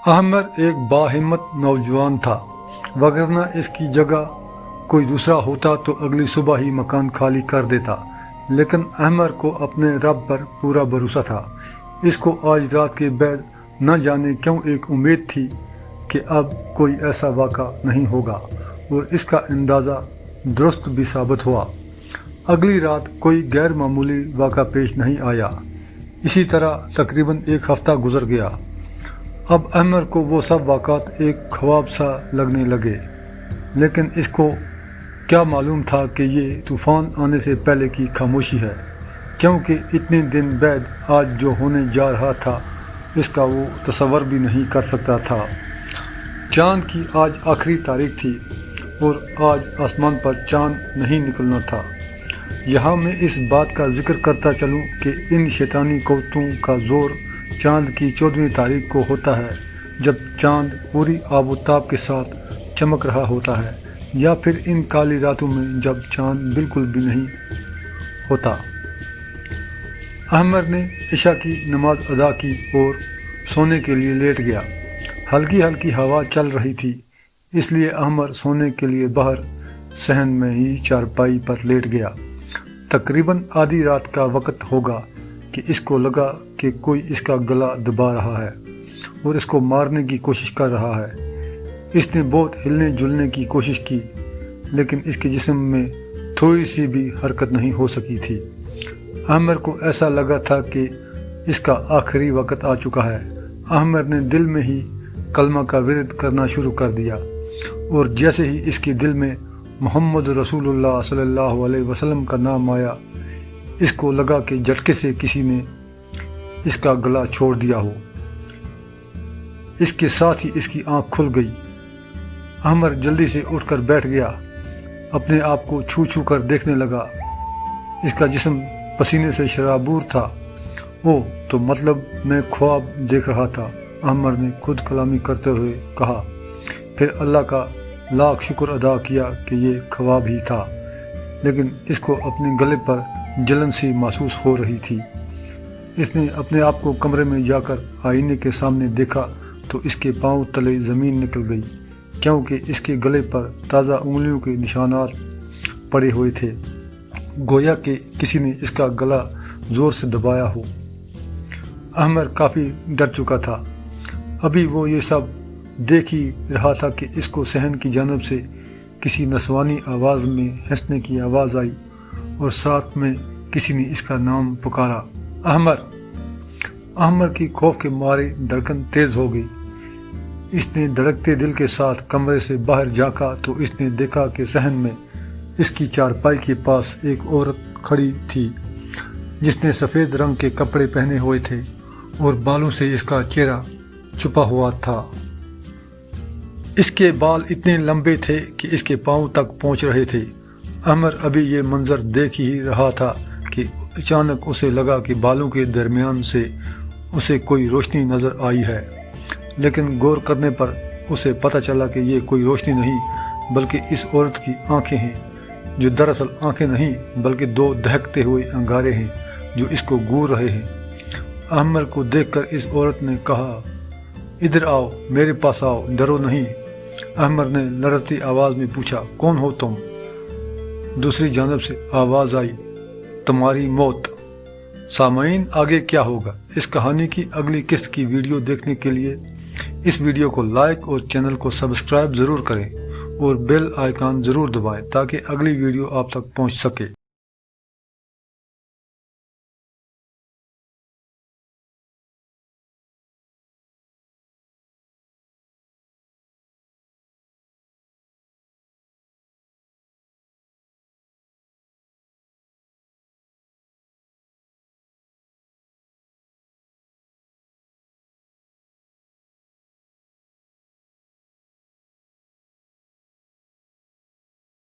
احمر ایک باہمت نوجوان تھا، وگرنہ اس کی جگہ کوئی دوسرا ہوتا تو اگلی صبح ہی مکان خالی کر دیتا، لیکن احمر کو اپنے رب پر پورا بھروسہ تھا۔ اس کو آج رات کے بعد نہ جانے کیوں ایک امید تھی کہ اب کوئی ایسا واقعہ نہیں ہوگا، اور اس کا اندازہ درست بھی ثابت ہوا۔ اگلی رات کوئی غیر معمولی واقعہ پیش نہیں آیا۔ اسی طرح تقریباً ایک ہفتہ گزر گیا۔ اب احمر کو وہ سب واقعات ایک خواب سا لگنے لگے، لیکن اس کو کیا معلوم تھا کہ یہ طوفان آنے سے پہلے کی خاموشی ہے، کیونکہ اتنے دن بعد آج جو ہونے جا رہا تھا اس کا وہ تصور بھی نہیں کر سکتا تھا۔ چاند کی آج آخری تاریخ تھی اور آج آسمان پر چاند نہیں نکلنا تھا۔ یہاں میں اس بات کا ذکر کرتا چلوں کہ ان شیطانی قوتوں کا زور چاند کی 14ویں تاریخ کو ہوتا ہے، جب چاند پوری آب و تاب کے ساتھ چمک رہا ہوتا ہے، یا پھر ان کالی راتوں میں جب چاند بالکل بھی نہیں ہوتا۔ احمر نے عشاء کی نماز ادا کی اور سونے کے لیے لیٹ گیا۔ ہلکی ہلکی ہوا چل رہی تھی، اس لیے احمر سونے کے لیے باہر صحن میں ہی چارپائی پر لیٹ گیا۔ تقریباً آدھی رات کا وقت ہوگا کہ اس کو لگا کہ کوئی اس کا گلا دبا رہا ہے اور اس کو مارنے کی کوشش کر رہا ہے۔ اس نے بہت ہلنے جلنے کی کوشش کی، لیکن اس کے جسم میں تھوڑی سی بھی حرکت نہیں ہو سکی تھی۔ احمر کو ایسا لگا تھا کہ اس کا آخری وقت آ چکا ہے۔ احمر نے دل میں ہی کلمہ کا ورد کرنا شروع کر دیا، اور جیسے ہی اس کے دل میں محمد رسول اللہ صلی اللہ علیہ وسلم کا نام آیا، اس کو لگا کہ جھٹکے سے کسی نے اس کا گلا چھوڑ دیا ہو۔ اس کے ساتھ ہی اس کی آنکھ کھل گئی۔ احمر جلدی سے اٹھ کر بیٹھ گیا، اپنے آپ کو چھو چھو کر دیکھنے لگا۔ اس کا جسم پسینے سے شرابور تھا۔ او تو مطلب میں خواب دیکھ رہا تھا، احمر نے خود کلامی کرتے ہوئے کہا، پھر اللہ کا لاکھ شکر ادا کیا کہ یہ خواب ہی تھا۔ لیکن اس کو اپنے گلے پر جلن سی محسوس ہو رہی تھی۔ اس نے اپنے آپ کو کمرے میں جا کر آئینے کے سامنے دیکھا تو اس کے پاؤں تلے زمین نکل گئی، کیونکہ اس کے گلے پر تازہ انگلیوں کے نشانات پڑے ہوئے تھے، گویا کہ کسی نے اس کا گلا زور سے دبایا ہو۔ احمر کافی ڈر چکا تھا۔ ابھی وہ یہ سب دیکھ ہی رہا تھا کہ اس کو صحن کی جانب سے کسی نسوانی آواز میں ہنسنے کی آواز آئی، اور ساتھ میں کسی نے اس کا نام پکارا، احمر۔ احمر کی خوف کے مارے دھڑکن تیز ہو گئی۔ اس نے دھڑکتے دل کے ساتھ کمرے سے باہر جھانکا تو اس نے دیکھا کہ صحن میں اس کی چارپائی کے پاس ایک عورت کھڑی تھی، جس نے سفید رنگ کے کپڑے پہنے ہوئے تھے اور بالوں سے اس کا چہرہ چھپا ہوا تھا۔ اس کے بال اتنے لمبے تھے کہ اس کے پاؤں تک پہنچ رہے تھے۔ احمر ابھی یہ منظر دیکھ ہی رہا تھا کہ اچانک اسے لگا کہ بالوں کے درمیان سے اسے کوئی روشنی نظر آئی ہے، لیکن غور کرنے پر اسے پتہ چلا کہ یہ کوئی روشنی نہیں بلکہ اس عورت کی آنکھیں ہیں، جو دراصل آنکھیں نہیں بلکہ دو دہکتے ہوئے انگارے ہیں جو اس کو گور رہے ہیں۔ احمر کو دیکھ کر اس عورت نے کہا، ادھر آؤ، میرے پاس آؤ، ڈرو نہیں۔ احمر نے لرزتی آواز میں پوچھا، کون ہو تم؟ دوسری جانب سے آواز آئی، تمہاری موت۔ سامعین، آگے کیا ہوگا؟ اس کہانی کی اگلی قسط کی ویڈیو دیکھنے کے لیے اس ویڈیو کو لائک اور چینل کو سبسکرائب ضرور کریں، اور بیل آئیکن ضرور دبائیں تاکہ اگلی ویڈیو آپ تک پہنچ سکے۔